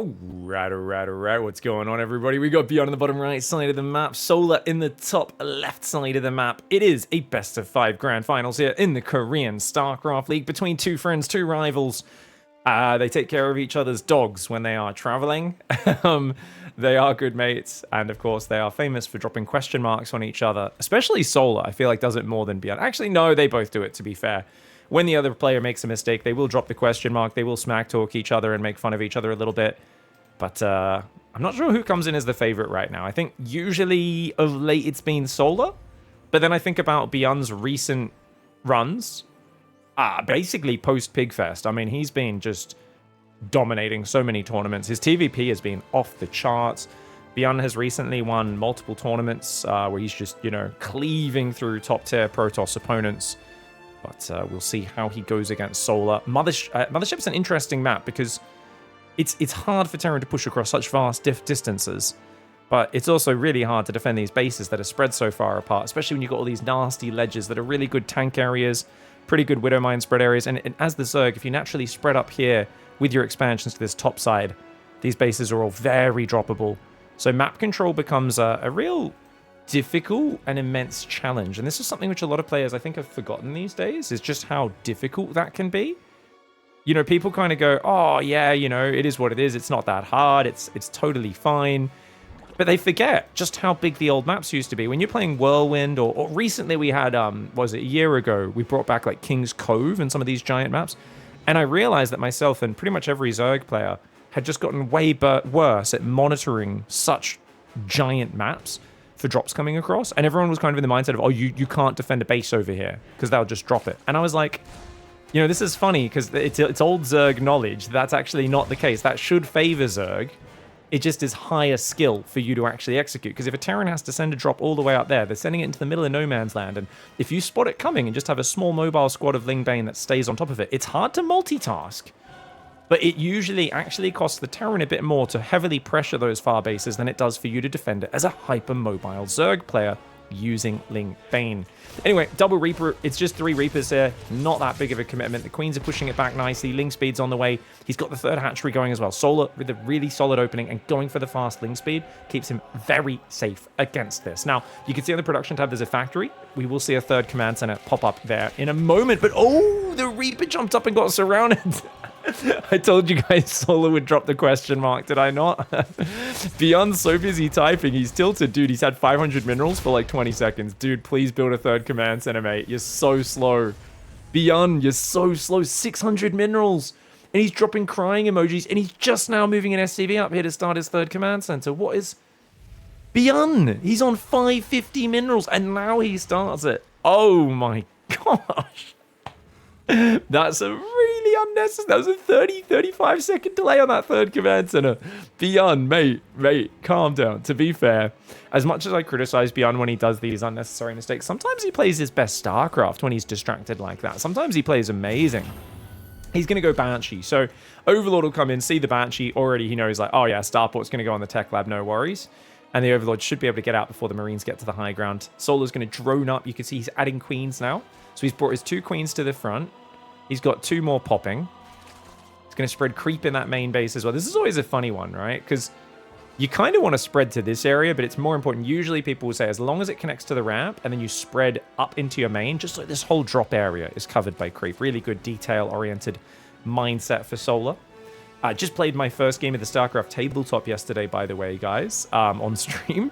Alright. What's going on, everybody? We got BYUN on the bottom right side of the map, Solar in the top left side of the map. It is a best of 5 grand finals here in the Korean StarCraft League between two friends, two rivals. They take care of each other's dogs when they are traveling. They are good mates, and of course, they are famous for dropping question marks on each other, especially Solar. I feel like does it more than BYUN. Actually, no, they both do it, to be fair. When the other player makes a mistake, they will drop the question mark, they will smack talk each other and make fun of each other a little bit. But I'm not sure who comes in as the favorite right now. I think usually of late it's been Solar, but then I think about BYUN's recent runs, basically post Pigfest. I mean, he's been just dominating so many tournaments. His TVP has been off the charts. BYUN has recently won multiple tournaments where he's just, you know, cleaving through top-tier Protoss opponents. But we'll see how he goes against Solar. Mothership's an interesting map because it's hard for Terran to push across such vast distances. But it's also really hard to defend these bases that are spread so far apart, especially when you've got all these nasty ledges that are really good tank areas, pretty good Widowmine spread areas. And as the Zerg, if you naturally spread up here with your expansions to this top side, these bases are all very droppable. So map control becomes a real difficult and immense challenge. And this is something which a lot of players, I think, have forgotten these days, is just how difficult that can be. You know, people kind of go, oh, yeah, you know, it is what it is. It's not that hard. It's totally fine. But they forget just how big the old maps used to be. When you're playing Whirlwind, or recently we had, was it a year ago, we brought back like King's Cove and some of these giant maps. And I realized that myself and pretty much every Zerg player had just gotten way worse at monitoring such giant maps for drops coming across. And everyone was kind of in the mindset of, oh, you can't defend a base over here because they'll just drop it. And I was like, you know, this is funny because it's old Zerg knowledge. That's actually not the case. That should favor Zerg. It just is higher skill for you to actually execute. Because if a Terran has to send a drop all the way out there, they're sending it into the middle of no man's land. And if you spot it coming and just have a small mobile squad of Ling Bane that stays on top of it, it's hard to multitask. But it usually actually costs the Terran a bit more to heavily pressure those far bases than it does for you to defend it as a hyper-mobile Zerg player using Ling Bane. Anyway, double Reaper, it's just 3 Reapers here. Not that big of a commitment. The Queens are pushing it back nicely. Ling Speed's on the way. He's got the 3rd hatchery going as well. Solar with a really solid opening and going for the fast Ling Speed keeps him very safe against this. Now, you can see on the production tab there's a factory. We will see a 3rd command center pop up there in a moment. But oh, the Reaper jumped up and got surrounded. I told you guys Solar would drop the question mark, did I not? BYUN's so busy typing, he's tilted. Dude, he's had 500 minerals for like 20 seconds. Dude, please build a 3rd command center, mate. You're so slow. BYUN, you're so slow. 600 minerals. And he's dropping crying emojis, and he's just now moving an SCV up here to start his 3rd command center. What is... BYUN, he's on 550 minerals, and now he starts it. Oh my gosh. That's a really unnecessary. That was a 35 second delay on that 3rd command center. BYUN, mate, calm down. To be fair, as much as I criticize BYUN when he does these unnecessary mistakes, sometimes he plays his best StarCraft when he's distracted like that. Sometimes he plays amazing. He's going to go Banshee. So Overlord will come in, see the Banshee. Already he knows like, oh yeah, Starport's going to go on the tech lab, no worries. And the Overlord should be able to get out before the Marines get to the high ground. Solar's going to drone up. You can see he's adding Queens now. So he's brought his 2 Queens to the front. He's got 2 more popping. He's going to spread creep in that main base as well. This is always a funny one, right? Because you kind of want to spread to this area, but it's more important. Usually people will say as long as it connects to the ramp and then you spread up into your main, just like this whole drop area is covered by creep. Really good detail-oriented mindset for Solar. I just played my first game of the StarCraft tabletop yesterday, by the way, guys, on stream.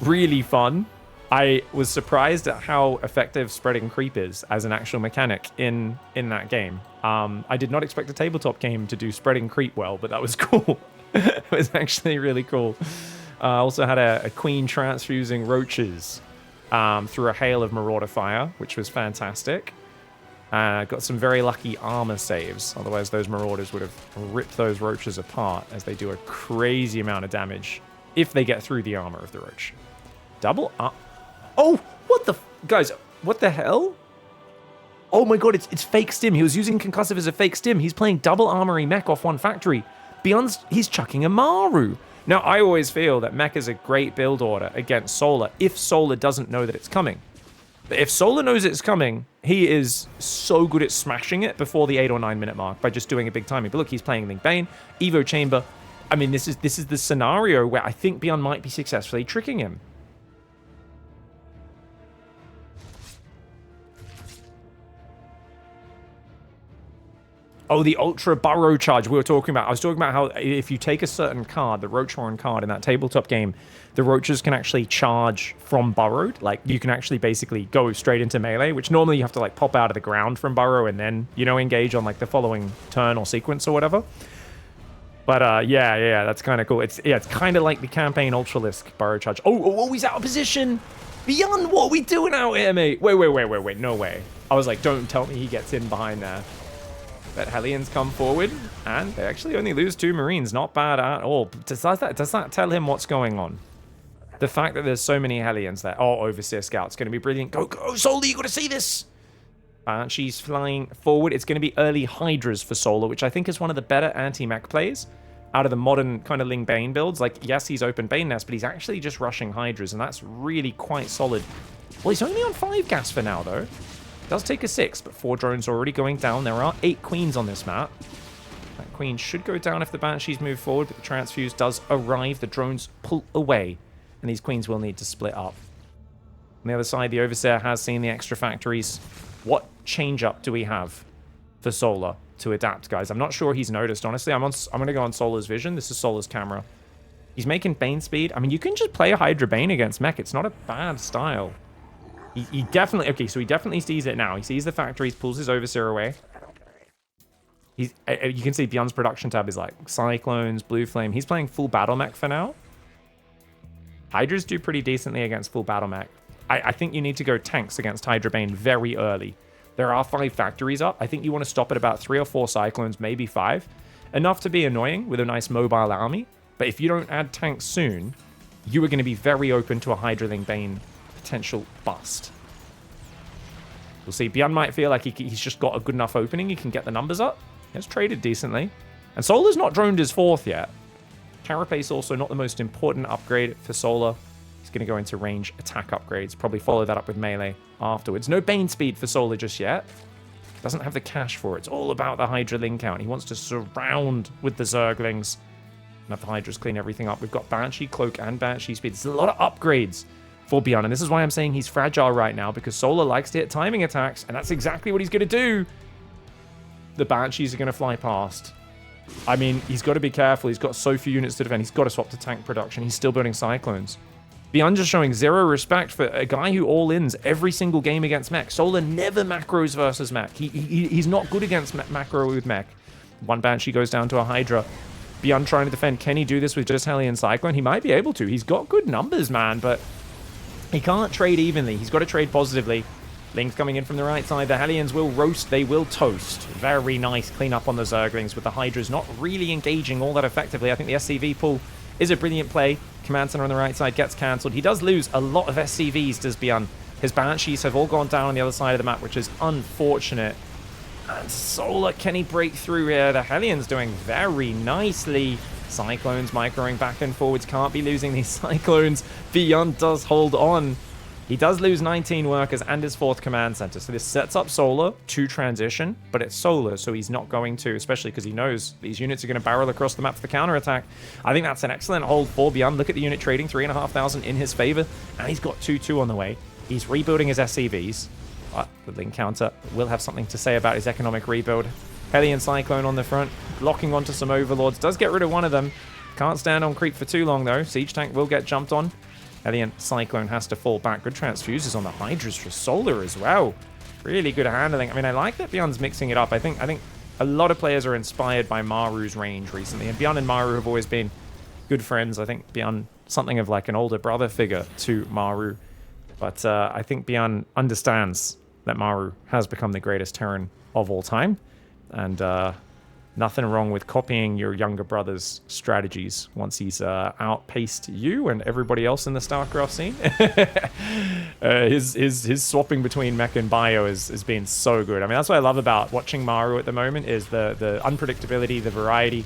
Really fun. I was surprised at how effective spreading creep is as an actual mechanic in that game. I did not expect a tabletop game to do spreading creep well, but that was cool. It was actually really cool. Also had a queen transfusing roaches through a hail of marauder fire, which was fantastic. Got some very lucky armor saves. Otherwise, those marauders would have ripped those roaches apart as they do a crazy amount of damage if they get through the armor of the roach. Double up. Oh, what the... Guys, what the hell? Oh my god, it's fake stim. He was using concussive as a fake stim. He's playing double armory Mech off one factory. He's chucking a Maru. Now, I always feel that Mech is a great build order against Solar if Solar doesn't know that it's coming. But if Solar knows it's coming, he is so good at smashing it before the 8 or 9 minute mark by just doing a big timing. But look, he's playing Ling Bane, Evo Chamber, I mean, this is the scenario where I think BYUN might be successfully tricking him. Oh, the Ultra Burrow charge we were talking about. I was talking about how if you take a certain card, the Roachhorn card in that tabletop game, the Roaches can actually charge from Burrowed. Like, you can actually basically go straight into melee, which normally you have to, like, pop out of the ground from Burrow and then, you know, engage on, like, the following turn or sequence or whatever. But, yeah, that's kind of cool. It's kind of like the campaign Ultralisk Burrow charge. Oh, he's out of position! BYUN, what are we doing out here, mate? Wait, no way. I was like, don't tell me he gets in behind there. But Hellions come forward, and they actually only lose 2 Marines. Not bad at all. Does that tell him what's going on? The fact that there's so many Hellions there. Oh, Overseer Scout's going to be brilliant. Go, Solar, you got to see this! She's flying forward. It's going to be early Hydras for Solar, which I think is one of the better anti-mech plays out of the modern kind of Ling Bane builds. Like, yes, he's open Bane Nest, but he's actually just rushing Hydras, and that's really quite solid. Well, he's only on 5 gas for now, though. Does take a 6, but 4 drones already going down. There are 8 queens on this map. That queen should go down if the Banshees move forward, but the transfuse does arrive. The drones pull away, and these queens will need to split up. On the other side, the Overseer has seen the extra factories. What change-up do we have for Solar to adapt, guys? I'm not sure he's noticed, honestly. I'm going to go on Solar's vision. This is Solar's camera. He's making Bane speed. I mean, you can just play a Hydra Bane against Mech. It's not a bad style. He definitely... Okay, so he definitely sees it now. He sees the factories, pulls his Overseer away. You can see BYUN's production tab is like Cyclones, Blue Flame. He's playing full Battle Mech for now. Hydras do pretty decently against full Battle Mech. I think you need to go tanks against Hydra Bane very early. There are 5 factories up. I think you want to stop at about 3 or 4 Cyclones, maybe 5. Enough to be annoying with a nice mobile army. But if you don't add tanks soon, you are going to be very open to a Hydraling Bane potential bust. We'll see. BYUN might feel like he's just got a good enough opening. He can get the numbers up. He has traded decently. And Solar's not droned his 4th yet. Carapace also not the most important upgrade for Solar. He's going to go into range attack upgrades. Probably follow that up with melee afterwards. No Bane speed for Solar just yet. Doesn't have the cash for it. It's all about the Hydra Ling count. He wants to surround with the Zerglings. And have the Hydras clean everything up. We've got Banshee Cloak and Banshee Speed. There's a lot of upgrades for BYUN. And this is why I'm saying he's fragile right now. Because Solar likes to hit timing attacks. And that's exactly what he's going to do. The Banshees are going to fly past. I mean, he's got to be careful. He's got so few units to defend. He's got to swap to tank production. He's still building Cyclones. BYUN just showing zero respect for a guy who all-ins every single game against Mech. Solar never macros versus Mech. He's not good against macro with Mech. One Banshee goes down to a Hydra. BYUN trying to defend. Can he do this with just Hellion Cyclone? He might be able to. He's got good numbers, man, but he can't trade evenly. He's got to trade positively. Lings coming in from the right side. The Hellions will roast. They will toast. Very nice cleanup on the Zerglings with the Hydras not really engaging all that effectively. I think the SCV pull is a brilliant play. Command Center on the right side gets cancelled. He does lose a lot of SCVs, does BYUN. His Banshees have all gone down on the other side of the map, which is unfortunate. And Solar, can he break through here? The Hellions doing very nicely. Cyclones microing back and forwards. Can't be losing these Cyclones. BYUN does hold on. He does lose 19 workers and his 4th command center. So this sets up Solar to transition, but it's Solar, so he's not going to, especially because he knows these units are going to barrel across the map for the counterattack. I think that's an excellent hold for BYUN. Look at the unit trading, 3,500 in his favor, and he's got 2-2 on the way. He's rebuilding his SCVs. But the Link counter will have something to say about his economic rebuild. Hellion Cyclone on the front, locking onto some Overlords. Does get rid of one of them. Can't stand on creep for too long, though. Siege Tank will get jumped on. Hellion Cyclone has to fall back. Good transfuses on the Hydras for Solar as well. Really good handling. I mean, I like that BYUN's mixing it up. I think a lot of players are inspired by Maru's range recently. And BYUN and Maru have always been good friends. I think BYUN, something of like an older brother figure to Maru. But I think BYUN understands that Maru has become the greatest Terran of all time. And nothing wrong with copying your younger brother's strategies once he's outpaced you and everybody else in the StarCraft scene. His swapping between Mech and Bio has been so good. I mean, that's what I love about watching Maru at the moment is the unpredictability, the variety.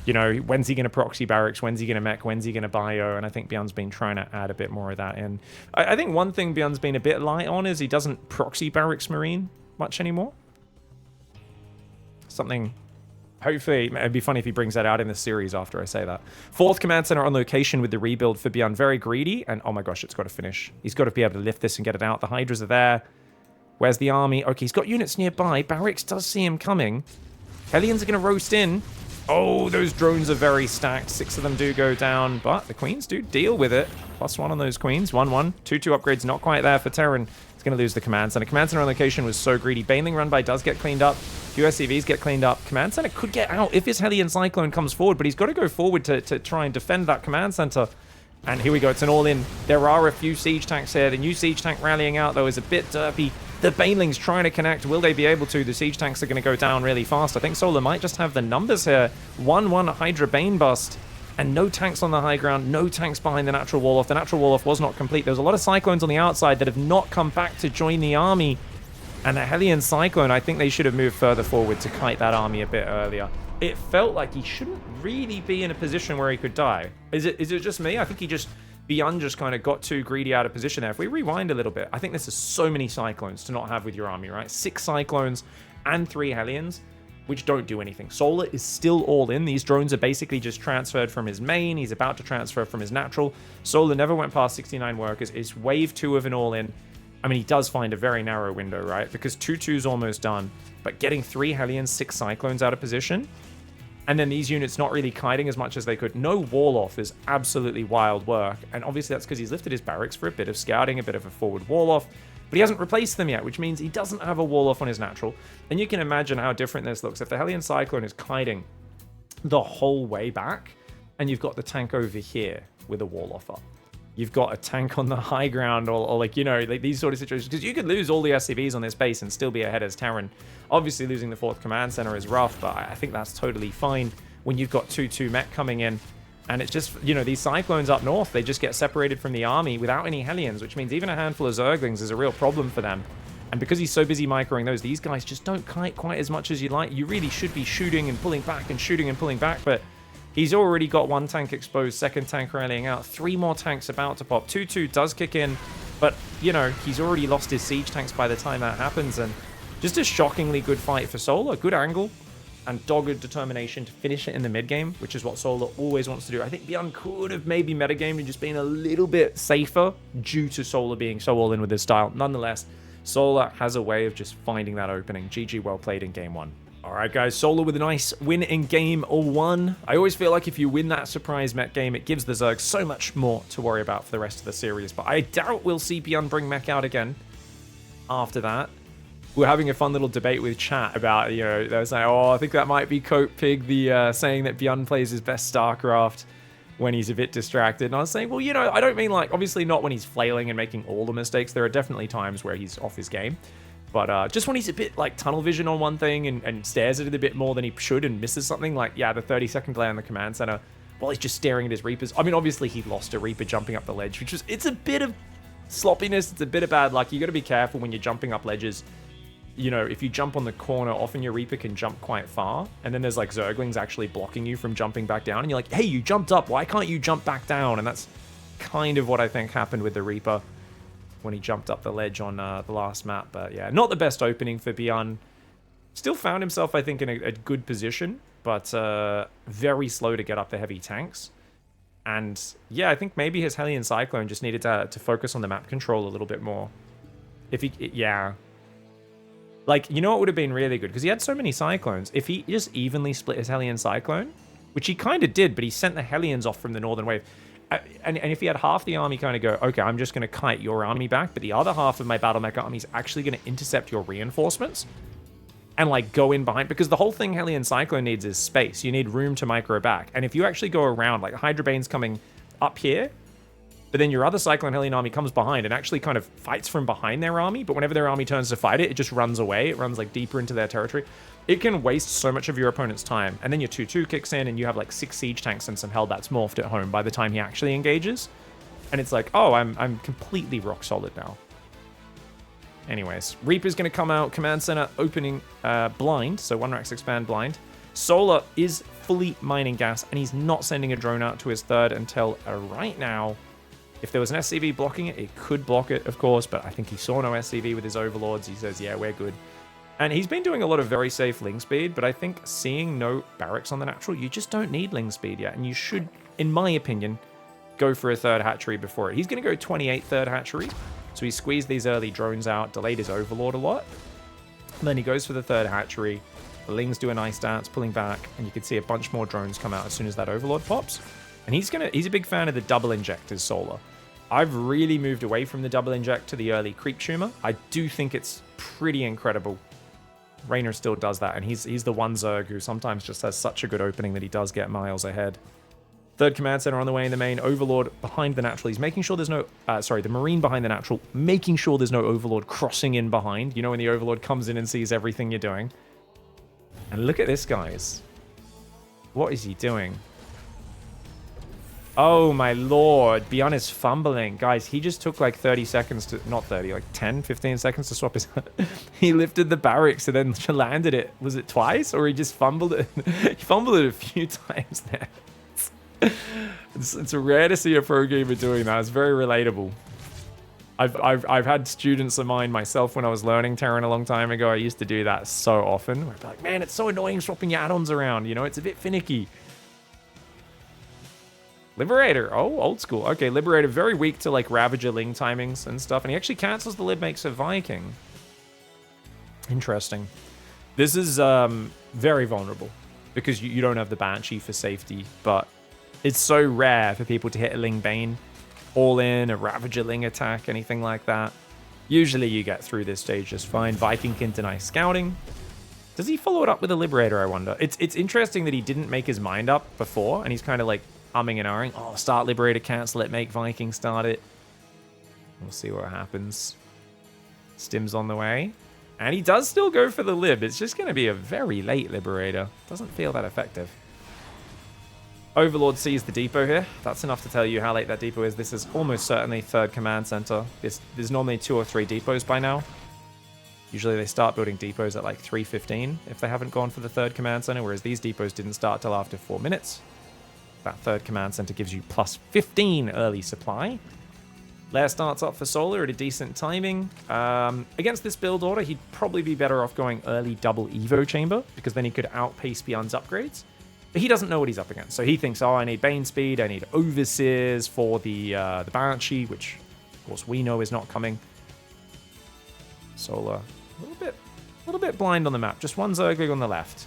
You know, when's he going to proxy barracks? When's he going to Mech? When's he going to Bio? And I think BYUN's been trying to add a bit more of that in. I think one thing BYUN's been a bit light on is he doesn't proxy barracks Marine much anymore. Something Hopefully, it'd be funny if he brings that out in the series after I say that. 4th command center on location with the rebuild for BYUN. Very greedy. And oh my gosh, it's got to finish. He's got to be able to lift this and get it out. The Hydras are there. Where's the army? Okay, he's got units nearby. Barracks does see him coming. Hellions are going to roast in. Oh, those drones are very stacked. 6 of them do go down, but the queens do deal with it. +1 on those queens. 1-1. 2-2 upgrades not quite there for Terran. He's going to lose the command center. Command center on location was so greedy. Baneling run by does get cleaned up. Few SCVs get cleaned up. Command center could get out if his Hellion Cyclone comes forward, but he's got to go forward to try and defend that command center. And here we go. It's an all-in. There are a few siege tanks here. The new siege tank rallying out, though, is a bit derpy. The Banelings trying to connect. Will they be able to? The siege tanks are going to go down really fast. I think Solar might just have the numbers here. 1-1 Hydra Bane bust. And no tanks on the high ground. No tanks behind the natural wall-off. The natural wall-off was not complete. There was a lot of Cyclones on the outside that have not come back to join the army. And the Hellion Cyclone, I think they should have moved further forward to kite that army a bit earlier. It felt like he shouldn't really be in a position where he could die. Is it just me? I think BYUN just kind of got too greedy out of position there. If we rewind a little bit, I think this is so many Cyclones to not have with your army, right? 6 Cyclones and 3 Hellions, which don't do anything. Solar is still all in. These drones are basically just transferred from his main. He's about to transfer from his natural. Solar never went past 69 workers. It's wave 2 of an all-in. I mean, he does find a very narrow window, right? Because 2-2's almost done. But getting 3 Hellions, 6 Cyclones out of position, and then these units not really kiting as much as they could. No wall-off is absolutely wild work. And obviously that's because he's lifted his barracks for a bit of scouting, a bit of a forward wall-off. But he hasn't replaced them yet, which means he doesn't have a wall-off on his natural. And you can imagine how different this looks. If the Hellion Cyclone is kiting the whole way back, and you've got the tank over here with a wall-off up. You've got a tank on the high ground, or like, you know, like these sort of situations. Because you could lose all the SCVs on this base and still be ahead as Terran. Obviously, losing the 4th command center is rough, but I think that's totally fine when you've got 2-2 Mech coming in. And it's just, you know, these Cyclones up north, they just get separated from the army without any Hellions, which means even a handful of Zerglings is a real problem for them. And because he's so busy microing those, these guys just don't kite quite as much as you'd like. You really should be shooting and pulling back and shooting and pulling back, but he's already got 1 tank exposed, 2nd tank rallying out, 3 more tanks about to pop. 2-2 does kick in, but, you know, he's already lost his siege tanks by the time that happens. And just a shockingly good fight for Solar. Good angle and dogged determination to finish it in the mid-game, which is what Solar always wants to do. I think BYUN could have maybe metagamed and just been a little bit safer due to Solar being so all-in with his style. Nonetheless, Solar has a way of just finding that opening. GG, well played in Game 1. Alright guys, Solar with a nice win in Game 1. I always feel like if you win that surprise Mech game, it gives the Zergs so much more to worry about for the rest of the series. But I doubt we'll see BYUN bring Mech out again after that. We're having a fun little debate with chat about, you know, they're saying, oh, I think that might be Coat Pig, the saying that BYUN plays his best StarCraft when he's a bit distracted. And I was saying, well, you know, I don't mean like, obviously not when he's flailing and making all the mistakes. There are definitely times where he's off his game. But just when he's a bit like tunnel vision on one thing and stares at it a bit more than he should and misses something, like, yeah, the 30-second delay on the command center while he's just staring at his Reapers. I mean, obviously he lost a Reaper jumping up the ledge, which is, it's a bit of sloppiness. It's a bit of bad luck. You got to be careful when you're jumping up ledges. You know, if you jump on the corner, often your Reaper can jump quite far. And then there's like Zerglings actually blocking you from jumping back down. And you're like, hey, you jumped up. Why can't you jump back down? And that's kind of what I think happened with the Reaper when he jumped up the ledge on the last map. But yeah, not the best opening for BYUN. Still found himself, I think, in a good position, but very slow to get up the heavy tanks. And yeah, I think maybe his Hellion Cyclone just needed to focus on the map control a little bit more. If he, yeah. Like, you know what would have been really good? Because he had so many Cyclones. If he just evenly split his Hellion Cyclone, which he kind of did, but he sent the Hellions off from the northern wave. And if he had half the army kind of go, okay, I'm just going to kite your army back, but the other half of my Battle Mech army is actually going to intercept your reinforcements and like go in behind, because the whole thing Hellion Cyclone needs is space. You need room to micro back. And if you actually go around, like Hydra Bane's coming up here, but then your other Cyclone Hellion army comes behind and actually kind of fights from behind their army, but whenever their army turns to fight it, it just runs away. It runs like deeper into their territory. It can waste so much of your opponent's time. And then your 2-2 kicks in and you have like 6 siege tanks and some Hellbats morphed at home by the time he actually engages. And it's like, oh, I'm completely rock solid now. Anyways, Reaper's going to come out. Command Center opening blind. So 1 Rax expand blind. Solar is fully mining gas and he's not sending a drone out to his third until right now. If there was an SCV blocking it, it could block it, of course, but I think he saw no SCV with his overlords. He says, yeah, we're good. And he's been doing a lot of very safe Ling speed, but I think seeing no barracks on the natural, you just don't need Ling speed yet. And you should, in my opinion, go for a third hatchery before it. He's going to go 28 third hatchery. So he squeezed these early drones out, delayed his overlord a lot. And then he goes for the third hatchery. The Lings do a nice dance, pulling back, and you can see a bunch more drones come out as soon as that overlord pops. And he's a big fan of the double injectors solar. I've really moved away from the double inject to the early creep tumor. I do think it's pretty incredible. Raynor still does that, and he's the one Zerg who sometimes just has such a good opening that he does get miles ahead. Third command center on the way in the main. Overlord behind the natural. He's making sure there's no... the Marine behind the natural. Making sure there's no Overlord crossing in behind. You know when the Overlord comes in and sees everything you're doing. And look at this, guys. What is he doing? Oh, my lord. BYUN is fumbling. Guys, he just took like 30 seconds to... Not 30, like 10, 15 seconds to swap his... He lifted the barracks and then landed it. Was it twice? Or he just fumbled it? He fumbled it a few times there. It's rare to see a pro gamer doing that. It's very relatable. I've had students of mine, myself, when I was learning Terran a long time ago. I used to do that so often. I'd be like, man, it's so annoying swapping your add-ons around. You know, it's a bit finicky. Liberator. Oh, old school. Okay, Liberator, very weak to like Ravager Ling timings and stuff. And he actually cancels the Lib, makes a Viking. Interesting. This is very vulnerable because you don't have the Banshee for safety, but it's so rare for people to hit a Ling Bane all in, a Ravager Ling attack, anything like that. Usually you get through this stage just fine. Viking can deny scouting. Does he follow it up with a Liberator, I wonder? It's interesting that he didn't make his mind up before, and he's kind of like humming and ahhing. Oh, start Liberator, cancel it, make Viking start it. We'll see what happens. Stim's on the way. And he does still go for the Lib. It's just going to be a very late Liberator. Doesn't feel that effective. Overlord sees the depot here. That's enough to tell you how late that depot is. This is almost certainly third command center. There's normally 2 or 3 depots by now. Usually they start building depots at like 3:15 if they haven't gone for the third command center, whereas these depots didn't start till after 4 minutes. That third command center gives you plus 15 early supply. Lair starts up for Solar at a decent timing. Against this build order, he'd probably be better off going early double Evo chamber, because then he could outpace BYUN's upgrades. But he doesn't know what he's up against. So he thinks, oh, I need Bane speed, I need Overseers for the Banshee, which, of course, we know is not coming. Solar, a little bit blind on the map. Just one Zergling on the left.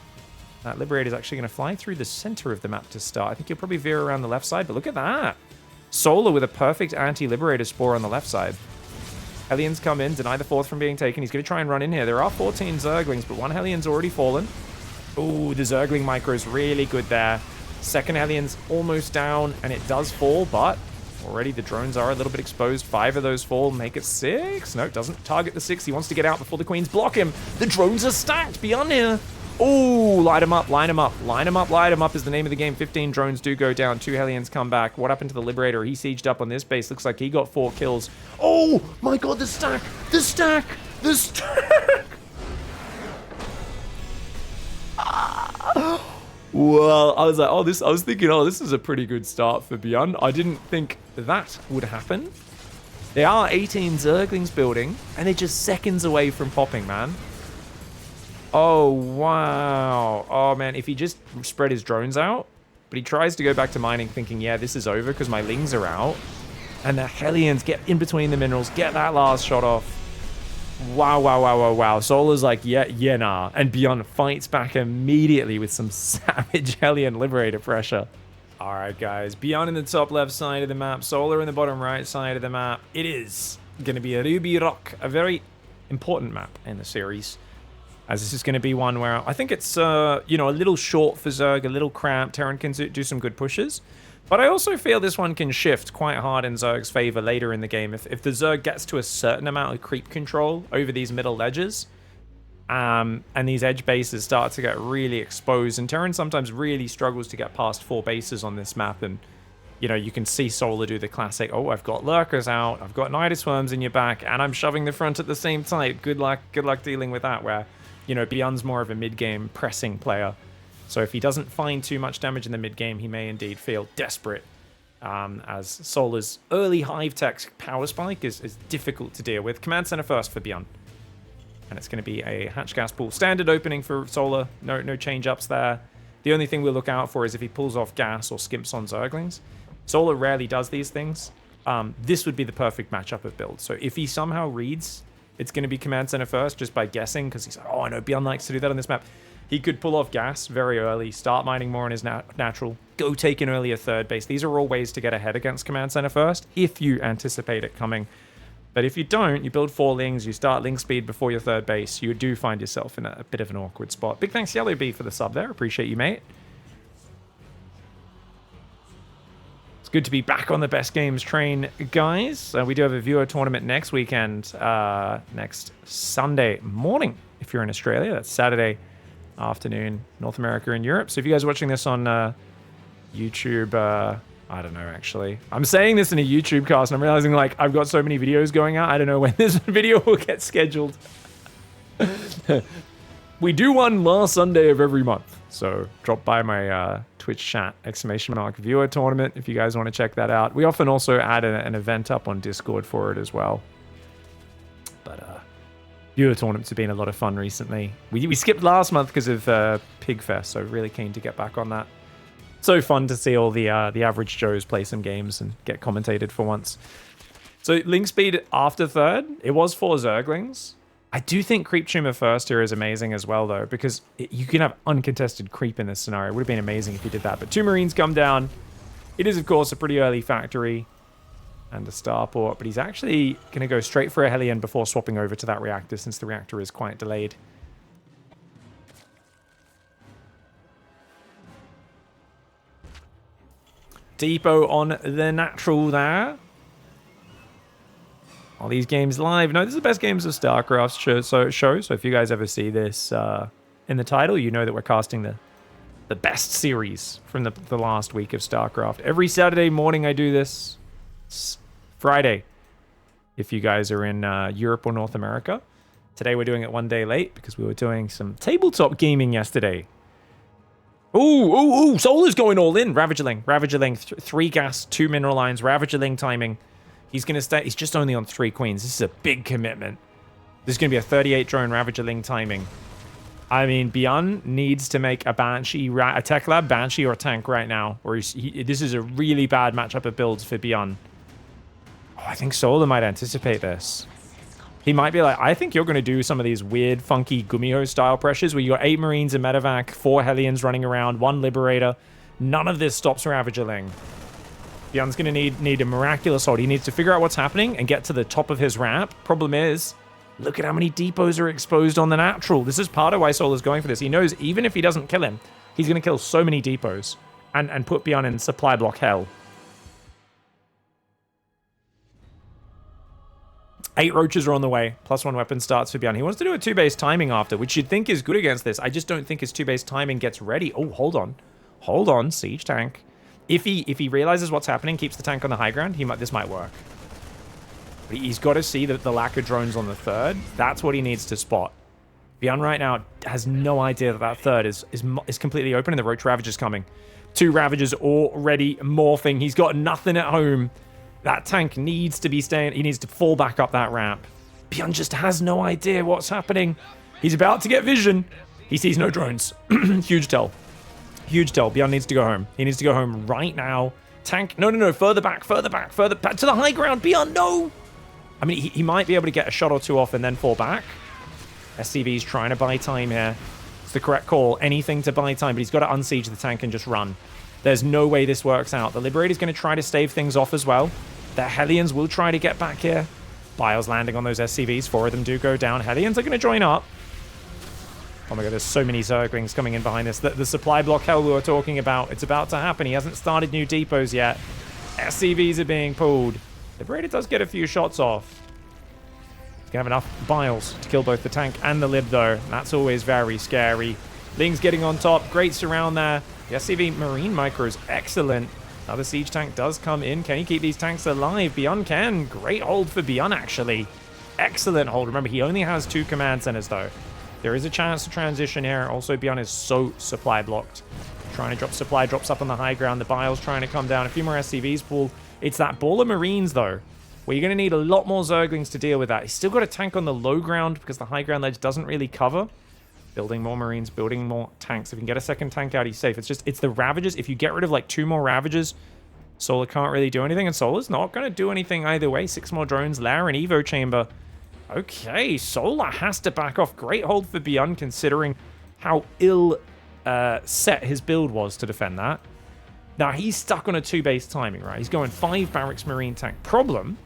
That Liberator is actually going to fly through the center of the map to start. I think he'll probably veer around the left side, but look at that. Solar with a perfect anti-Liberator spore on the left side. Hellions come in, deny the 4th from being taken. He's going to try and run in here. There are 14 Zerglings, but one Hellion's already fallen. Ooh, the Zergling micro is really good there. Second Hellion's almost down, and it does fall, but already the drones are a little bit exposed. 5 of those fall, make it 6. No, doesn't target the 6. He wants to get out before the Queens block him. The drones are stacked beyond here. Oh, light him up, line him up, line him up, light him up is the name of the game. 15 drones do go down. 2 Hellions come back. What happened to the Liberator? He sieged up on this base. Looks like he got 4 kills. Oh my god, the stack! The stack! The stack! Well, I was like, I was thinking, this is a pretty good start for BYUN. I didn't think that would happen. There are 18 Zerglings building, and they're just seconds away from popping, man. Oh, wow. Oh, man, if he just spread his drones out, but he tries to go back to mining thinking, yeah, this is over because my Lings are out, and the Hellions get in between the minerals, get that last shot off. Wow, wow, wow, wow, wow. Solar's like, yeah, nah. And BYUN fights back immediately with some savage Hellion Liberator pressure. All right, guys. BYUN in the top left side of the map. Solar in the bottom right side of the map. It is going to be a Ruby Rock, a very important map in the series. As this is going to be one where I think it's, a little short for Zerg, a little cramped. Terran can do some good pushes. But I also feel this one can shift quite hard in Zerg's favor later in the game. If the Zerg gets to a certain amount of creep control over these middle ledges, and these edge bases start to get really exposed, and Terran sometimes really struggles to get past 4 bases on this map, and you can see Solar do the classic, oh, I've got Lurkers out, I've got Nidus Worms in your back, and I'm shoving the front at the same time. Good luck dealing with that, where, BYUN's more of a mid-game pressing player. So if he doesn't find too much damage in the mid-game, he may indeed feel desperate, as Solar's early Hive Tech power spike is difficult to deal with. Command Center first for BYUN. And it's going to be a hatch gas pool. Standard opening for Solar. No change-ups there. The only thing we'll look out for is if he pulls off gas or skimps on Zerglings. Solar rarely does these things. This would be the perfect matchup of build. So if he somehow reads, it's going to be command center first just by guessing, because he's like, oh, I know BYUN likes to do that on this map. He could pull off gas very early, start mining more on his natural, go take an earlier third base. These are all ways to get ahead against command center first, if you anticipate it coming. But if you don't, you build 4 lings, you start ling speed before your third base, you do find yourself in a bit of an awkward spot. Big thanks, Yellow Bee, for the sub there. Appreciate you, mate. It's good to be back on the best games train, guys. We do have a viewer tournament next weekend, next Sunday morning. If you're in Australia, that's Saturday afternoon, North America and Europe. So if you guys are watching this on YouTube, I don't know, actually. I'm saying this in a YouTube cast, and I'm realizing, like, I've got so many videos going out. I don't know when this video will get scheduled. We do one last Sunday of every month. So drop by my Twitch chat, !viewer tournament, if you guys want to check that out. We often also add an event up on Discord for it as well. But viewer tournaments have been a lot of fun recently. We skipped last month because of Pigfest, so really keen to get back on that. So fun to see all the average Joes play some games and get commentated for once. So ling speed after third, it was 4 Zerglings. I do think creep tumor first here is amazing as well, though, because you can have uncontested creep in this scenario. It would have been amazing if you did that. But 2 Marines come down. It is, of course, a pretty early factory and a starport, but he's actually going to go straight for a Hellion before swapping over to that reactor, since the reactor is quite delayed. Depot on the natural there. Are these games live? No, this is the best games of StarCraft show. So if you guys ever see this in the title, you know that we're casting the best series from the last week of StarCraft. Every Saturday morning I do this. It's Friday, if you guys are in Europe or North America. Today we're doing it one day late because we were doing some tabletop gaming yesterday. Ooh, Solar's going all in. Ravagerling, 3 gas, 2 mineral lines, Ravagerling timing. He's going to stay. He's just only on 3 queens. This is a big commitment. This is going to be a 38 drone Ravagerling timing. I mean, BYUN needs to make a Banshee, a Tech Lab, Banshee, or a tank right now. Or this is a really bad matchup of builds for BYUN. Oh, I think Solar might anticipate this. He might be like, I think you're going to do some of these weird, funky Gumiho style pressures where you got 8 Marines in medevac, 4 Hellions running around, 1 Liberator. None of this stops Ravagerling. BYUN's going to need a miraculous hold. He needs to figure out what's happening and get to the top of his ramp. Problem is, look at how many depots are exposed on the natural. This is part of why Solar's going for this. He knows even if he doesn't kill him, he's going to kill so many depots and put BYUN in supply block hell. 8 roaches are on the way. +1 weapon starts for BYUN. He wants to do a 2-base timing after, which you'd think is good against this. I just don't think his 2-base timing gets ready. Oh, hold on. Hold on, siege tank. If he realizes what's happening, keeps the tank on the high ground, this might work. But he's got to see that the lack of drones on the third. That's what he needs to spot. BYUN right now has no idea that third is completely open and the Roach Ravager's coming. 2 Ravagers already morphing. He's got nothing at home. That tank needs to be staying. He needs to fall back up that ramp. BYUN just has no idea what's happening. He's about to get vision. He sees no drones. Huge tell. Huge tell. BYUN needs to go home. He needs to go home right now. Tank. No. Further back to the high ground. BYUN, no. I mean, he might be able to get a shot or 2 off and then fall back. SCV's trying to buy time here. It's the correct call. Anything to buy time, but he's got to unsiege the tank and just run. There's no way this works out. The Liberator's going to try to stave things off as well. The Hellions will try to get back here. Bile's landing on those SCVs. 4 of them do go down. Hellions are going to join up. Oh my god, there's so many Zerglings coming in behind this. The supply block hell we were talking about, it's about to happen. He hasn't started new depots yet. SCVs are being pulled. Liberator does get a few shots off. He's going to have enough Biles to kill both the tank and the Lib, though. That's always very scary. Ling's getting on top. Great surround there. The SCV Marine Micro is excellent. Another siege tank does come in. Can he keep these tanks alive? BYUN can. Great hold for BYUN, actually. Excellent hold. Remember, he only has 2 command centers, though. There is a chance to transition here. Also, BYUN is so supply blocked. Trying to drop supply, drops up on the high ground. The Bile's trying to come down. A few more SCVs pull. It's that ball of Marines, though. where you're going to need a lot more Zerglings to deal with that. He's still got a tank on the low ground because the high ground ledge doesn't really cover. Building more Marines, building more tanks. If you can get a second tank out, he's safe. It's the Ravagers. If you get rid of like 2 more Ravagers, Solar can't really do anything, and Solar's not going to do anything either way. 6 more drones, Lair and Evo Chamber. Okay, Solar has to back off. Great hold for BYUN, considering how ill set his build was to defend that. Now, he's stuck on a 2-base timing, right? He's going 5 Barracks Marine tank. Problem,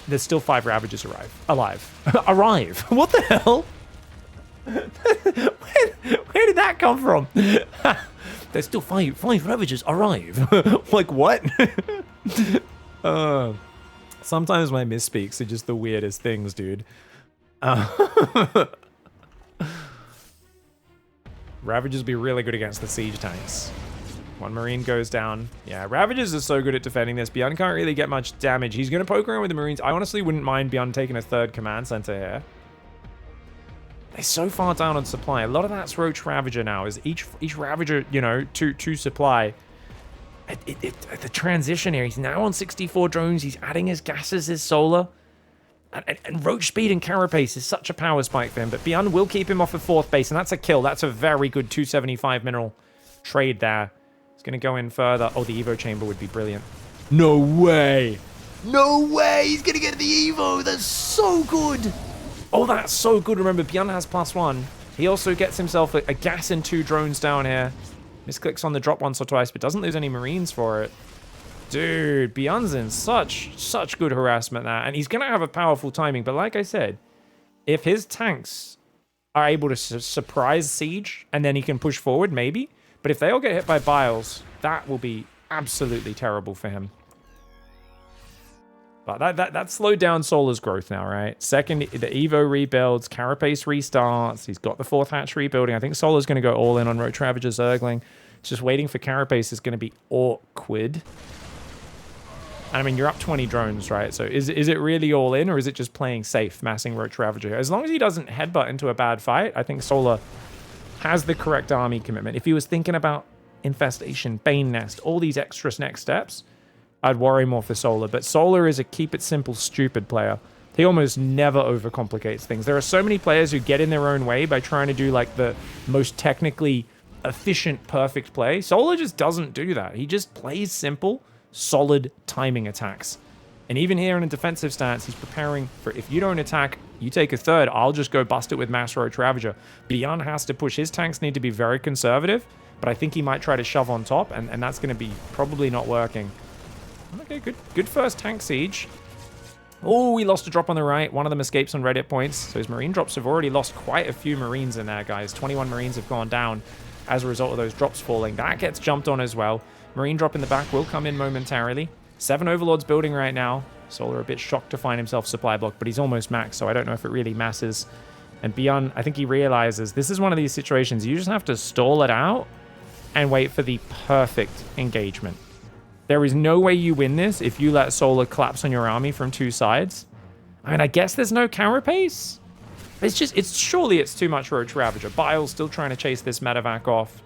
there's still 5 Ravagers alive. Arrive. What the hell? Where did that come from? There's still 5 Ravagers arrive. Like, what? Sometimes my misspeaks are just the weirdest things, dude. Ravagers be really good against the siege tanks. 1 Marine goes down. Yeah, Ravagers are so good at defending this. BYUN can't really get much damage. He's going to poke around with the Marines. I honestly wouldn't mind BYUN taking a 3rd command center here. They're so far down on supply. A lot of that's Roach Ravager now. Is each Ravager, you know, two supply. The transition here. He's now on 64 drones. He's adding his gases, his solar. And Roach speed and carapace is such a power spike for him. But BYUN will keep him off of 4th base. And that's a kill. That's a very good 275 mineral trade there. He's going to go in further. Oh, the Evo chamber would be brilliant. No way. No way. He's going to get the Evo. That's so good. Oh, that's so good. Remember, BYUN has +1. He also gets himself a gas and 2 drones down here. Misclicks on the drop once or twice, but doesn't lose any Marines for it. Dude, BYUN's in such good harassment there. And he's going to have a powerful timing. But like I said, if his tanks are able to surprise Siege, and then he can push forward, maybe. But if they all get hit by Biles, that will be absolutely terrible for him. But that slowed down Solar's growth now, right? Second, the Evo rebuilds, Carapace restarts. He's got the 4th hatch rebuilding. I think Solar's going to go all in on Roach Ravager Zergling. Just waiting for Carapace is going to be awkward. I mean, you're up 20 drones, right? So is it really all in, or is it just playing safe, massing Roach Ravager? As long as he doesn't headbutt into a bad fight, I think Solar has the correct army commitment. If he was thinking about Infestation, Bane Nest, all these extra next steps, I'd worry more for Solar. But Solar is a keep it simple, stupid player. He almost never overcomplicates things. There are so many players who get in their own way by trying to do like the most technically efficient, perfect play. Solar just doesn't do that. He just plays simple, solid timing attacks. And even here in a defensive stance, he's preparing for, if you don't attack, you take a 3rd, I'll just go bust it with Mass Roach Ravager. BYUN has to push. His tanks need to be very conservative, but I think he might try to shove on top, and that's going to be probably not working. Okay, good first tank siege. Oh, we lost a drop on the right. One of them escapes on red hit points. So his Marine drops have already lost quite a few Marines in there, guys. 21 Marines have gone down as a result of those drops falling. That gets jumped on as well. Marine drop in the back will come in momentarily. 7 Overlords building right now. Solar a bit shocked to find himself supply blocked, but he's almost max, so I don't know if it really masses. And BYUN, I think he realizes this is one of these situations. You just have to stall it out and wait for the perfect engagement. There is no way you win this if you let Solar collapse on your army from 2 sides. I mean, I guess there's no carapace. Surely it's too much Roach Ravager. Bile's still trying to chase this medevac off.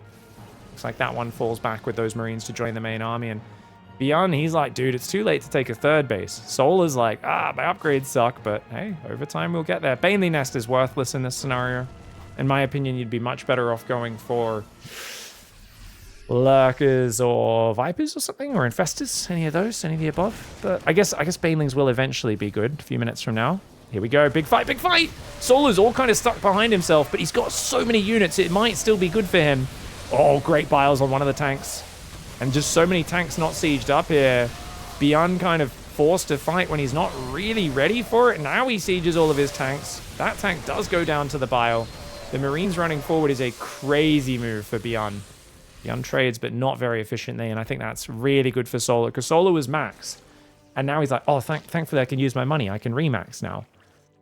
Looks like that one falls back with those Marines to join the main army. And BYUN, he's like, dude, it's too late to take a 3rd base. Solar's like, my upgrades suck, but hey, over time we'll get there. Baneley Nest is worthless in this scenario. In my opinion, you'd be much better off going for Lurkers or Vipers or something, or Infestors, any of those, any of the above. But I guess Banelings will eventually be good a few minutes from now. Here we go, big fight, big fight! Solar's all kind of stuck behind himself, but he's got so many units, it might still be good for him. Oh, great Biles on one of the tanks. And just so many tanks not sieged up here. BYUN kind of forced to fight when he's not really ready for it. Now he sieges all of his tanks. That tank does go down to the Bile. The Marines running forward is a crazy move for BYUN. BYUN trades, but not very efficiently, and I think that's really good for Solar, because Solar was max. And now he's like, oh, thankfully I can use my money. I can remax now.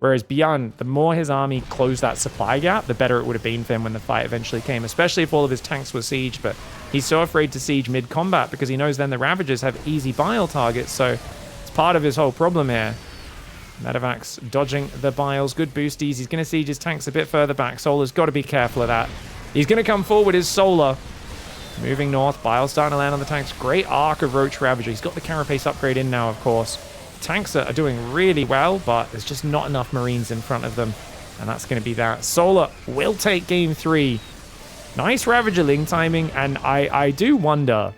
Whereas BYUN, the more his army closed that supply gap, the better it would have been for him when the fight eventually came, especially if all of his tanks were siege. But he's so afraid to siege mid-combat because he knows then the Ravagers have easy Bile targets, so it's part of his whole problem here. Medevac's dodging the Biles. Good boosties. He's going to siege his tanks a bit further back. Solar's got to be careful of that. He's going to come forward as Solar. Moving north, Bile's starting to land on the tanks. Great arc of Roach Ravager. He's got the Carapace upgrade in now, of course. tanks are doing really well, but there's just not enough Marines in front of them. And that's going to be that. Solar will take game 3. Nice Ravager Ling timing, and I do wonder...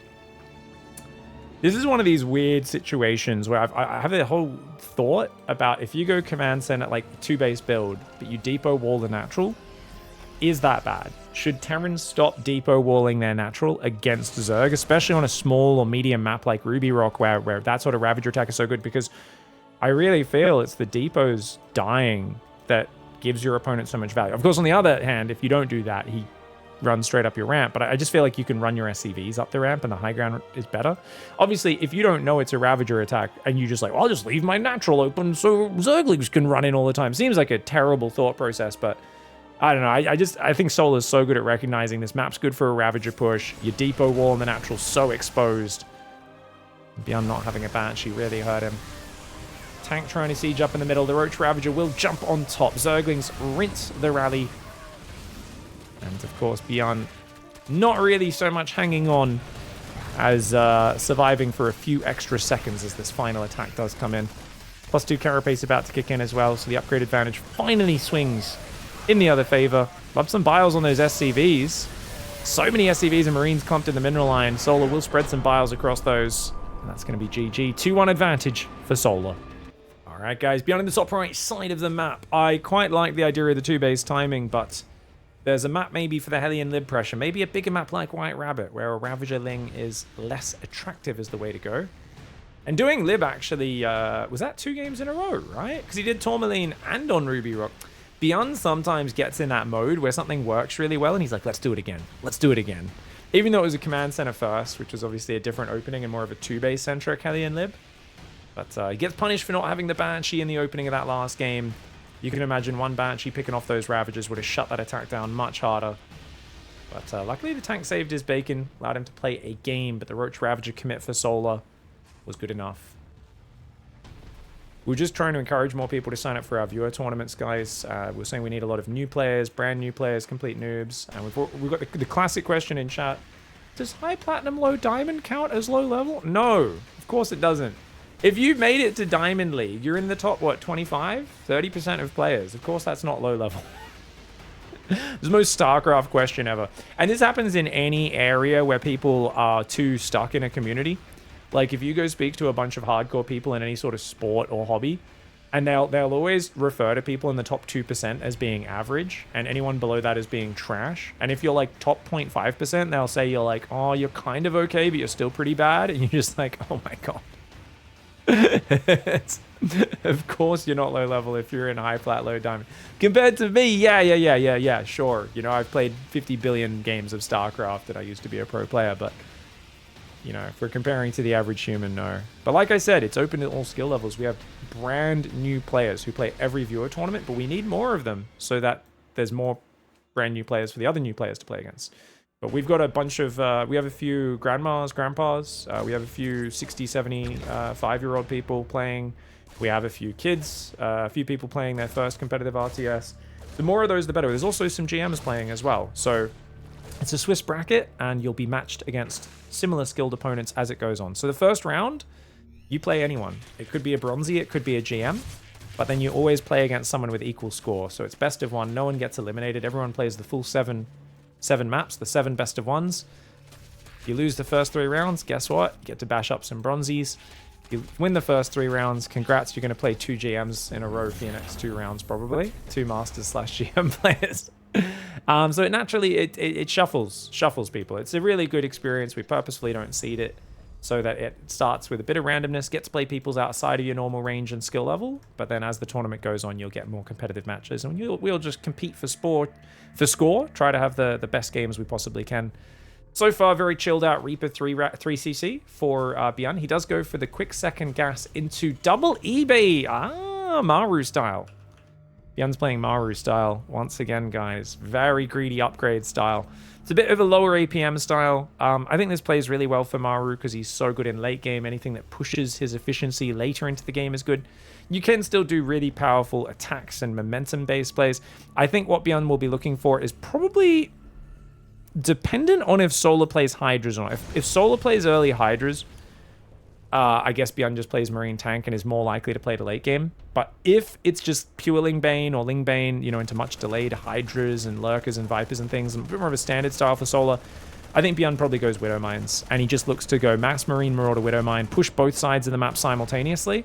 This is one of these weird situations where I have a whole thought about if you go Command Center, like 2-base build, but you depot wall the natural, is that bad? Should Terrans stop depot walling their natural against Zerg, especially on a small or medium map like Ruby Rock, where that sort of Ravager attack is so good? Because I really feel it's the depots dying that gives your opponent so much value. Of course, on the other hand, if you don't do that, he runs straight up your ramp. But I just feel like you can run your SCVs up the ramp and the high ground is better. Obviously, if you don't know it's a Ravager attack and you just like, well, I'll just leave my natural open so Zerglings can run in all the time. Seems like a terrible thought process, but I don't know. I think Solar's so good at recognizing this map's good for a Ravager push. Your depot wall and the natural's so exposed. BYUN not having a Banshee really hurt him. Tank trying to siege up in the middle. The Roach Ravager will jump on top. Zerglings rinse the rally. And of course, BYUN not really so much hanging on as surviving for a few extra seconds as this final attack does come in. +2 carapace about to kick in as well, so the upgrade advantage finally swings in the other favor. Love some biles on those SCVs. So many SCVs and Marines clumped in the mineral line. Solar will spread some biles across those. And that's going to be GG. 2-1 advantage for Solar. All right, guys, BYUN in the top right side of the map. I quite like the idea of the 2-base timing, but there's a map maybe for the Hellion Lib pressure. Maybe a bigger map like White Rabbit, where a Ravager Ling is less attractive is the way to go. And doing Lib actually, was that 2 games in a row, right? Because he did Tourmaline and on Ruby Rock. BYUN sometimes gets in that mode where something works really well and he's like, let's do it again. Let's do it again. Even though it was a Command Center first, which was obviously a different opening and more of a 2-base centric Hellion Lib. But he gets punished for not having the Banshee in the opening of that last game. You can imagine one Banshee picking off those Ravagers would have shut that attack down much harder. But luckily the tank saved his bacon, allowed him to play a game, but the Roach Ravager commit for Solar was good enough. We're just trying to encourage more people to sign up for our viewer tournaments, guys. We're saying we need a lot of new players, brand new players, complete noobs. And we've got the classic question in chat. Does high platinum, low diamond count as low level? No, of course it doesn't. If you've made it to Diamond League, you're in the top, what, 25? 30% of players. Of course that's not low level. It's the most StarCraft question ever. And this happens in any area where people are too stuck in a community. Like, if you go speak to a bunch of hardcore people in any sort of sport or hobby, and they'll always refer to people in the top 2% as being average, and anyone below that as being trash. And if you're like top 0.5%, they'll say you're like, oh, you're kind of okay, but you're still pretty bad. And you're just like, oh my god. Of course you're not low level if you're in high flat low diamond compared to me. Yeah, sure, you know, I've played 50 billion games of StarCraft and I used to be a pro player, but you know, if we're comparing to the average human, no. But like I said, it's open to all skill levels. We have brand new players who play every viewer tournament, but we need more of them so that there's more brand new players for the other new players to play against. But we've got a bunch of, we have a few grandmas, grandpas, we have a few 60, 70, 5-year-old people playing. We have a few kids, a few people playing their first competitive RTS. The more of those, the better. There's also some GMs playing as well. So it's a Swiss bracket, and you'll be matched against similar skilled opponents as it goes on. So the first round, you play anyone. It could be a Bronzy, it could be a GM, but then you always play against someone with equal score. So it's best of one, no one gets eliminated. Everyone plays the full seven maps, the 7 best of ones. If you lose the first 3 rounds, guess what? You get to bash up some Bronzies. You win the first 3 rounds, congrats, you're going to play 2 GMs in a row for your next 2 rounds, probably. 2 Masters / GM players. So it naturally, it shuffles people. It's a really good experience. We purposefully don't seed it so that it starts with a bit of randomness, get to play people's outside of your normal range and skill level, but then as the tournament goes on, you'll get more competitive matches, and we'll just compete for score, try to have the best games we possibly can. So far, very chilled out Reaper 3cc for BYUN. He does go for the quick second gas into double eBay. Maru style. BYUN's playing Maru style once again, guys. Very greedy upgrade style. It's a bit of a lower APM style. I think this plays really well for Maru because he's so good in late game. Anything that pushes his efficiency later into the game is good. You can still do really powerful attacks and momentum-based plays. I think what BYUN will be looking for is probably dependent on if Solar plays Hydras or not. If Solar plays early Hydras, I guess BYUN just plays Marine Tank and is more likely to play the late game. But if it's just pure Lingbane or Lingbane, you know, into much delayed Hydras and Lurkers and Vipers and things, and a bit more of a standard style for Solar, I think BYUN probably goes Widow Mines. And he just looks to go Max Marine, Marauder, Widow Mine, push both sides of the map simultaneously,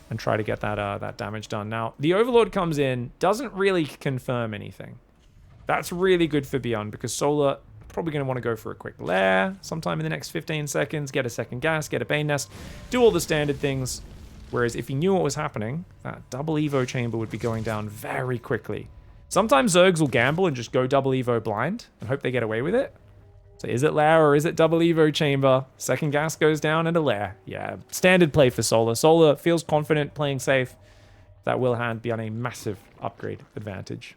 and try to get that damage done. Now, the Overlord comes in, doesn't really confirm anything. That's really good for BYUN because Solar probably going to want to go for a quick lair sometime in the next 15 seconds, get a second gas, get a Bane Nest, do all the standard things. Whereas if he knew what was happening, that double Evo chamber would be going down very quickly. Sometimes Zergs will gamble and just go double Evo blind and hope they get away with it. So is it lair or is it double Evo chamber? Second gas goes down and a lair. Yeah, standard play for Solar. Solar feels confident playing safe. That will hand BYUN a massive upgrade advantage.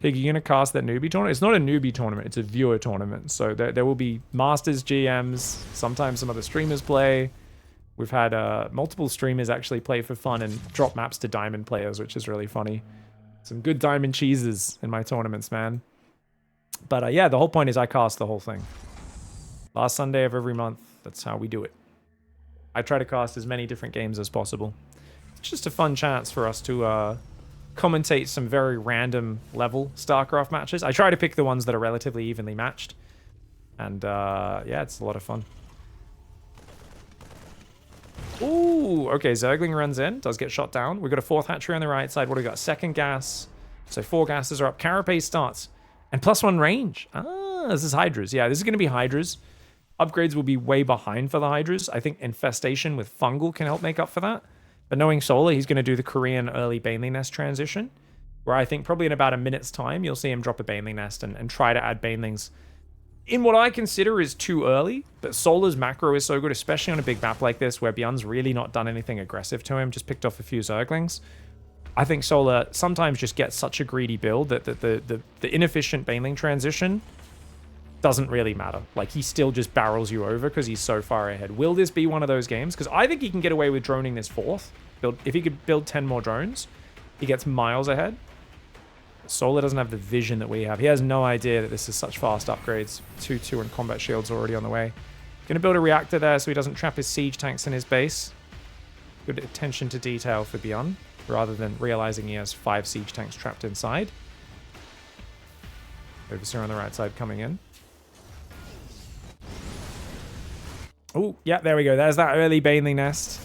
Pig, you're going to cast that newbie tournament? It's not a newbie tournament, it's a viewer tournament. So there will be masters, GMs, sometimes some other streamers play. We've had multiple streamers actually play for fun and drop maps to diamond players, which is really funny. Some good diamond cheeses in my tournaments, man. But yeah, the whole point is I cast the whole thing. Last Sunday of every month, that's how we do it. I try to cast as many different games as possible. It's just a fun chance for us to commentate some very random level StarCraft matches. I try to pick the ones that are relatively evenly matched. And yeah, it's a lot of fun. Ooh, okay, Zergling runs in, does get shot down. We've got a fourth hatchery on the right side. What do we got? Second gas. So 4 gases are up. Carapace starts. And +1 range. Ah, this is Hydras. Yeah, this is going to be Hydras. Upgrades will be way behind for the Hydras. I think Infestation with Fungal can help make up for that. But knowing Solar, he's going to do the Korean early Baneling Nest transition, where I think probably in about a minute's time, you'll see him drop a Baneling Nest and try to add Banelings in what I consider is too early. But Solar's macro is so good, especially on a big map like this, where BYUN's really not done anything aggressive to him, just picked off a few Zerglings. I think Solar sometimes just gets such a greedy build that the inefficient Baneling transition doesn't really matter. Like, he still just barrels you over because he's so far ahead. Will this be one of those games? Because I think he can get away with droning this fourth. If he could build 10 more drones, he gets miles ahead. Solar doesn't have the vision that we have. He has no idea that this is such fast upgrades. 2-2 and combat shields already on the way. Going to build a reactor there so he doesn't trap his siege tanks in his base. Good attention to detail for BYUN, rather than realizing he has 5 siege tanks trapped inside. Overseer on the right side coming in. Oh, yeah, there we go. There's that early Baneling Nest.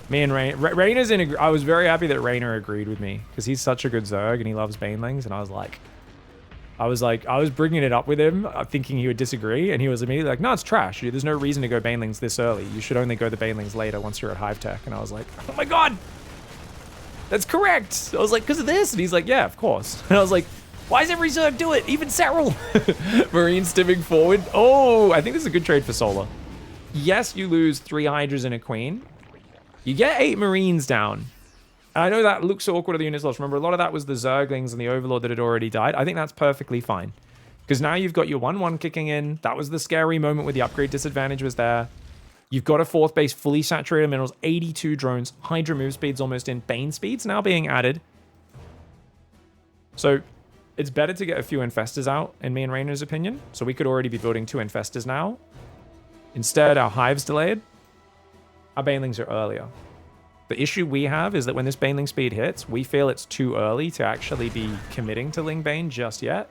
Me and Rayner's in. I was very happy that Rayner agreed with me because he's such a good Zerg and he loves Banelings. And I was bringing it up with him, thinking he would disagree, and he was immediately like, "No, it's trash. There's no reason to go Banelings this early. You should only go the Banelings later once you're at Hive Tech." And I was like, "Oh my god, that's correct." I was like, "Because of this," and he's like, "Yeah, of course." And I was like, "Why does every Zerg do it? Even Serral." Marine stimming forward. Oh, I think this is a good trade for Solar. Yes, you lose 3 Hydras and a Queen. You get 8 Marines down. And I know that looks awkward at the units lost. Remember, a lot of that was the Zerglings and the Overlord that had already died. I think that's perfectly fine. Because now you've got your 1-1 kicking in. That was the scary moment where the upgrade disadvantage was there. You've got a 4th base, fully saturated minerals, 82 drones, Hydra move speeds almost in, Bane speeds now being added. So it's better to get a few Infestors out, in me and Rayner's opinion. So we could already be building 2 Infestors now. Instead, our Hive's delayed. Our Banelings are earlier. The issue we have is that when this Baneling speed hits, we feel it's too early to actually be committing to Lingbane just yet.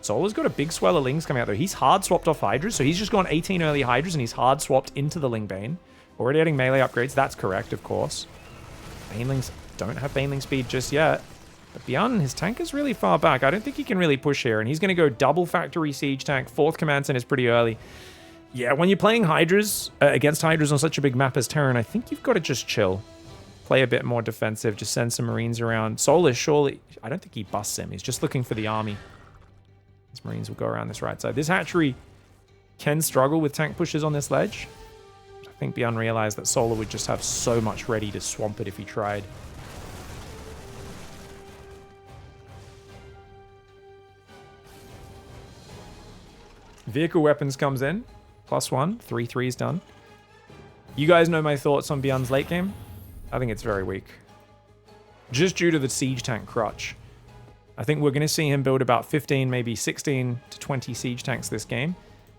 Solar's got a big swell of Lings coming out though. He's hard swapped off Hydras, so he's just gone 18 early Hydras and he's hard swapped into the Lingbane. Already adding melee upgrades, that's correct, of course. Banelings don't have Baneling speed just yet. But BYUN, his tank is really far back. I don't think he can really push here, and he's going to go double factory siege tank. 4th command center is pretty early. Yeah, when you're playing Hydras, against Hydras on such a big map as Terran, I think you've got to just chill. Play a bit more defensive, just send some Marines around. Solar, surely, I don't think he busts him. He's just looking for the army. His Marines will go around this right side. This hatchery can struggle with tank pushes on this ledge. I think BYUN realized that Solar would just have so much ready to swamp it if he tried. Vehicle weapons comes in. +1, 3-3 is done. You guys know my thoughts on BYUN's late game? I think it's very weak. Just due to the siege tank crutch. I think we're going to see him build about 15, maybe 16 to 20 siege tanks this game.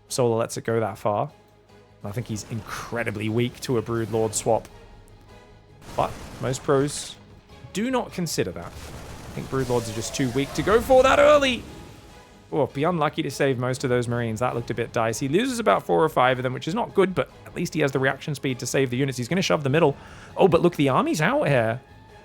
Solar lets it go that far. I think he's incredibly weak to a Broodlord swap. But most pros do not consider that. I think Broodlords are just too weak to go for that early. Oh, be unlucky to save most of those Marines. That looked a bit dicey. He loses about 4 or 5 of them, which is not good, but at least he has the reaction speed to save the units. He's going to shove the middle. Oh, but look, the army's out here.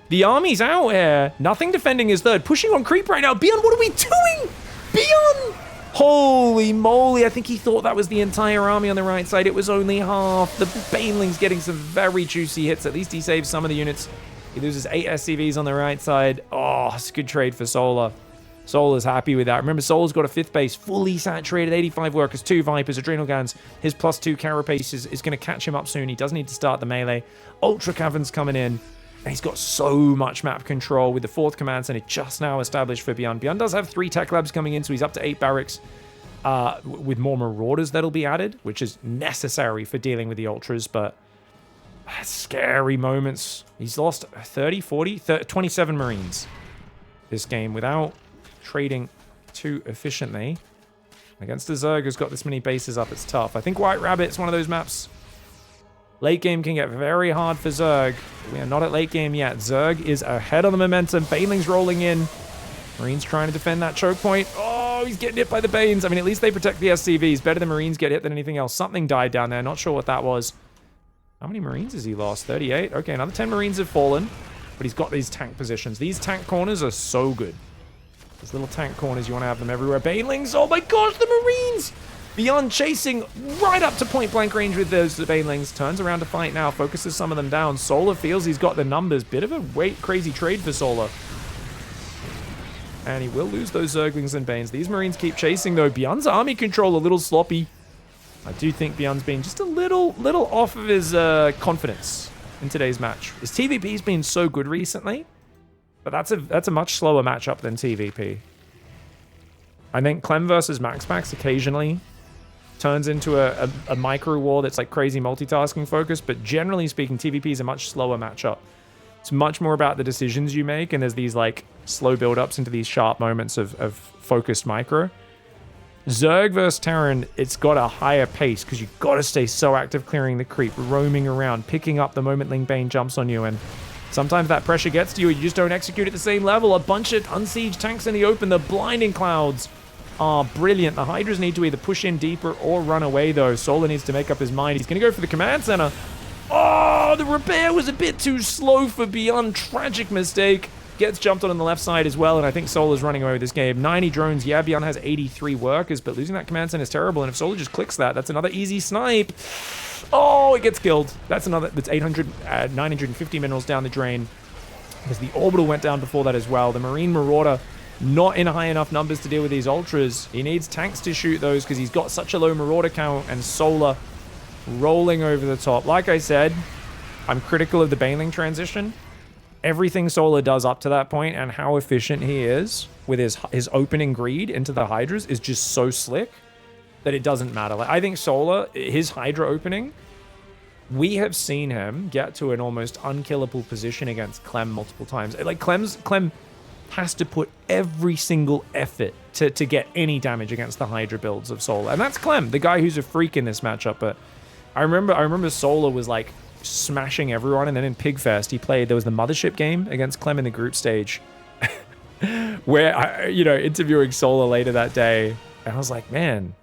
The army's out here. Nothing defending his third. Pushing on creep right now. BYUN, what are we doing? BYUN! Holy moly. I think he thought that was the entire army on the right side. It was only half. The Baneling's getting some very juicy hits. At least he saves some of the units. He loses 8 SCVs on the right side. Oh, it's a good trade for Solar. Solar's happy with that. Remember, Solar's got a 5th base, fully saturated, 85 workers, 2 Vipers, Adrenal Glands. His +2 Carapace is going to catch him up soon. He does need to start the melee. Ultra Caverns coming in. And he's got so much map control with the 4th command center just now established for BYUN. BYUN does have 3 tech labs coming in, so he's up to 8 barracks with more Marauders that'll be added, which is necessary for dealing with the Ultras, but scary moments. He's lost 30, 40, 27 Marines this game without trading too efficiently. Against the Zerg who's got this many bases up, it's tough. I think White Rabbit's one of those maps. Late game can get very hard for Zerg. We are not at late game yet. Zerg is ahead on the momentum. Baneling's rolling in. Marines trying to defend that choke point. Oh, he's getting hit by the Banes. I mean, at least they protect the SCVs. Better than Marines get hit than anything else. Something died down there. Not sure what that was. How many Marines has he lost? 38. Okay, another 10 Marines have fallen. But he's got these tank positions. These tank corners are so good. These little tank corners, you want to have them everywhere. Banelings. Oh my gosh, the Marines! BYUN chasing right up to point blank range with those Banelings. Turns around to fight now. Focuses some of them down. Solar feels he's got the numbers. Bit of a crazy trade for Solar. And he will lose those Zerglings and Banes. These Marines keep chasing though. BYUN's army control a little sloppy. I do think BYUN's been just a little off of his confidence in today's match. His TVP's been so good recently. But that's a much slower matchup than TVP. I think Clem versus Max occasionally turns into a micro war that's like crazy multitasking focused, but generally speaking, TVP is a much slower matchup. It's much more about the decisions you make, and there's these like slow build-ups into these sharp moments of focused micro. Zerg versus Terran, it's got a higher pace because you've got to stay so active clearing the creep, roaming around, picking up the moment Ling Bane jumps on you, and sometimes that pressure gets to you and you just don't execute at the same level. A bunch of unsieged tanks in the open, the blinding clouds are brilliant. The Hydras need to either push in deeper or run away though. Solar needs to make up his mind. He's going to go for the command center. Oh, the repair was a bit too slow for BYUN. Tragic mistake. Gets jumped on the left side as well, and I think Solar's running away with this game. 90 drones. Yeah, BYUN has 83 workers, but losing that command center is terrible, and if Solar just clicks that, that's another easy snipe. Oh, it gets killed. That's 950 minerals down the drain, because the orbital went down before that as well. The Marine Marauder not in high enough numbers to deal with these Ultras. He needs tanks to shoot those because he's got such a low Marauder count, and Solar rolling over the top. Like I said, I'm critical of the Baneling transition. Everything Solar does up to that point and how efficient he is with his opening greed into the Hydras is just so slick that it doesn't matter. Like, I think Solar, his Hydra opening, we have seen him get to an almost unkillable position against Clem multiple times. Like, Clem has to put every single effort to get any damage against the Hydra builds of Solar. And that's Clem, the guy who's a freak in this matchup. But I remember Solar was like smashing everyone, and then in Pigfest there was the Mothership game against Clem in the group stage where interviewing Solar later that day, and I was like, man,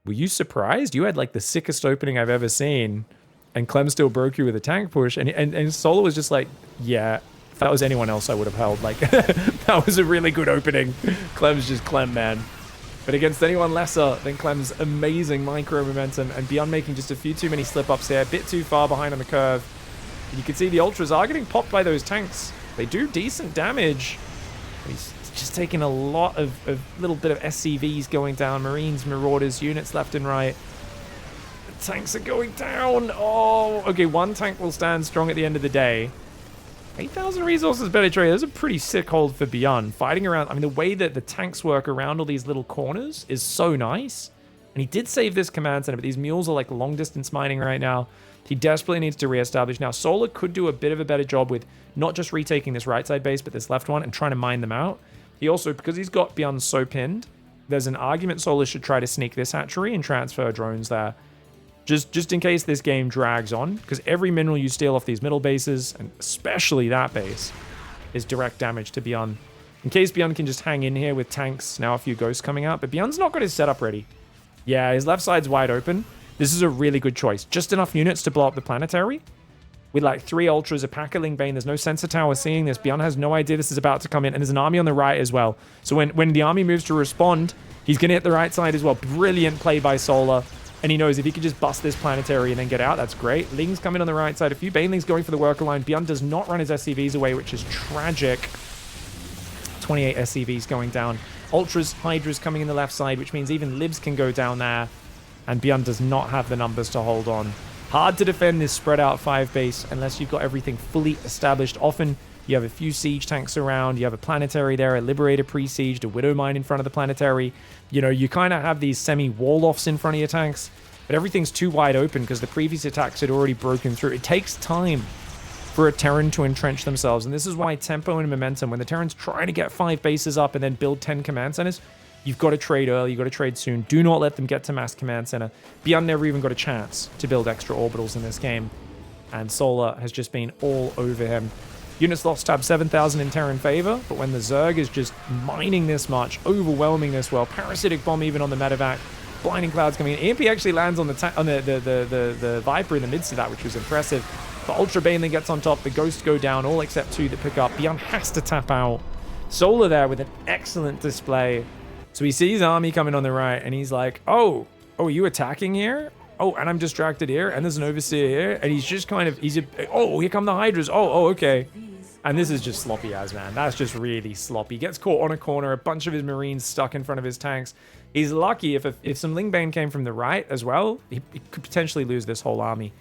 were you surprised? You had like the sickest opening I've ever seen, and Clem still broke you with a tank push, and Solar was just like, yeah, if that was anyone else I would have held. Like, that was a really good opening. Clem's just Clem, man. But against anyone lesser than Clem's amazing micro momentum, and BYUN making just a few too many slip-ups there, a bit too far behind on the curve. And you can see the Ultras are getting popped by those tanks. They do decent damage. But he's just taking a lot of little bit of SCVs going down. Marines, Marauders, units left and right. The tanks are going down. Oh, okay, one tank will stand strong at the end of the day. 8,000 resources better trade. That's a pretty sick hold for BYUN. Fighting around, I mean, the way that the tanks work around all these little corners is so nice. And he did save this command center, but these mules are like long distance mining right now. He desperately needs to reestablish. Now, Solar could do a bit of a better job with not just retaking this right side base, but this left one and trying to mine them out. He also, because he's got BYUN so pinned, there's an argument Solar should try to sneak this hatchery and transfer drones there. just in case this game drags on, because every mineral you steal off these middle bases, and especially that base, is direct damage to BYUN. In case BYUN can just hang in here with tanks, now a few ghosts coming out, but BYUN's not got his setup ready. Yeah, his left side's wide open. This is a really good choice. Just enough units to blow up the planetary. With like 3 ultras, a Pack-a-Ling Bane, there's no sensor tower seeing this. BYUN has no idea this is about to come in, and there's an army on the right as well. So when the army moves to respond, he's going to hit the right side as well. Brilliant play by Solar. And he knows if he could just bust this planetary and then get out, that's great. Ling's coming on the right side. A few Banelings going for the worker line. BYUN does not run his SCVs away, which is tragic. 28 SCVs going down. Ultras, Hydras coming in the left side, which means even Libs can go down there. And BYUN does not have the numbers to hold on. Hard to defend this spread out 5 base unless you've got everything fully established. Often you have a few siege tanks around, you have a planetary there, a Liberator pre-sieged, a Widow Mine in front of the planetary. You know, you kind of have these semi-wall-offs in front of your tanks, but everything's too wide open because the previous attacks had already broken through. It takes time for a Terran to entrench themselves, and this is why tempo and momentum, when the Terrans try to get 5 bases up and then build 10 command centers, you've got to trade early, you've got to trade soon. Do not let them get to mass command center. BYUN never even got a chance to build extra orbitals in this game, and Solar has just been all over him. Units lost tab 7,000 in Terran favor, but when the Zerg is just mining this much, overwhelming this well, Parasitic Bomb even on the medevac, Blinding Clouds coming in. EMP actually lands on the Viper in the midst of that, which was impressive. The Ultra Bane then gets on top, the Ghosts go down, all except 2 that pick up. BYUN has to tap out. Solar there with an excellent display. So he sees army coming on the right, and he's like, oh, are you attacking here? Oh, and I'm distracted here, and there's an Overseer here, and he's just kind of, oh, here come the Hydras. Oh, okay. And this is just sloppy as, man. That's just really sloppy. Gets caught on a corner, a bunch of his Marines stuck in front of his tanks. He's lucky if some Lingbane came from the right as well, he could potentially lose this whole army.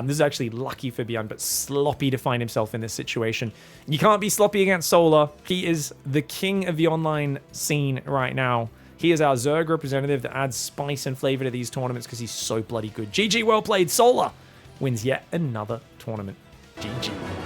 This is actually lucky for BYUN, but sloppy to find himself in this situation. You can't be sloppy against Solar. He is the king of the online scene right now. He is our Zerg representative that adds spice and flavor to these tournaments because he's so bloody good. GG, well played. Solar wins yet another tournament. GG.